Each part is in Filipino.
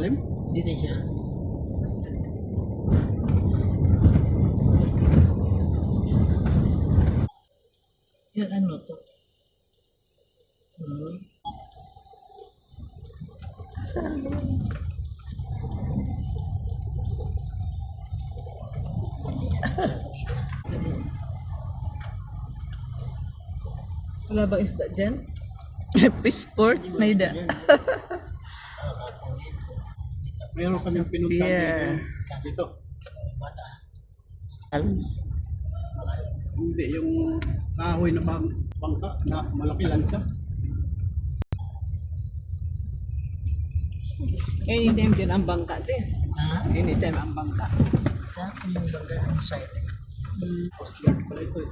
ilalim? Dito siya. Yan ano to? Saan? Wala bang isda dyan? Passport? May da. Meron kami pinuntahan Pier. dito. Hindi, yung kahoy na bangka na malaki lansa. Anytime din ang bangka din. Ha? Anytime ang bangka. Dati yung baga ng site. Coast Guard pala ito eh.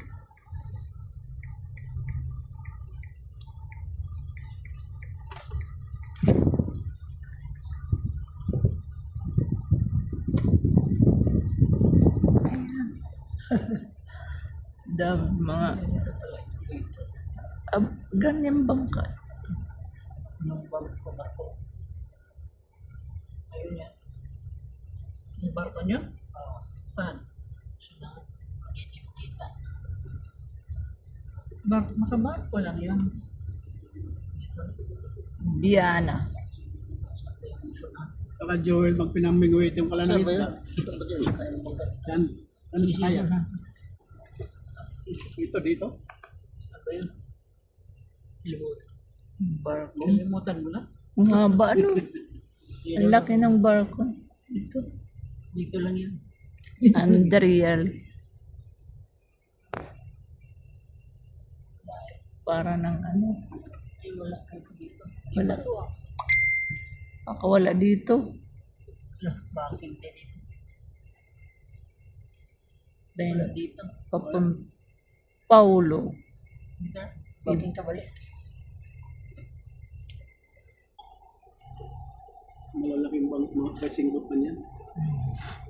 Mga ganyan bangka. Yung barko. Ayun yan. Yung barko nyo? Saan? Sila, hindi mo kita. Makabarko lang yun. Biana. Saka Joel, magpinamingwit yung pala ng Saan ba isda. yun? Ito ba dyan? Kaya mo baga. Saan? Saan sa kaya? Ito dito? Saan ba yun? Limutan. Barko. Kalimutan mo na? Ang haba ano? Ang laki ng barko. Ito. Dito lang yan. Andriel. Para ng ano? Ay, wala kayo dito. Wala. Wala dito. Bakit din ito? Dahil Wala dito. Papang Paulo. Dito? Bakit ka balik? Malalaking mga kasinggot man yan.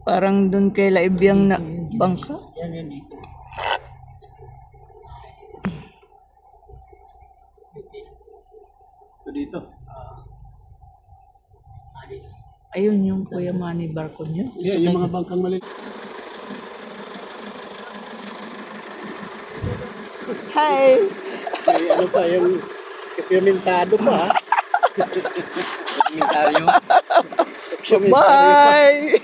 Parang doon kay Laibiyang na bangka. Yan dito. Ito dito. Ayun yung Kuya Manny barko niyo. Yeah, yung mga bangkang maliit. Hi! May ano pa, yung pimentado pa ha. Pimentaryo. Bye!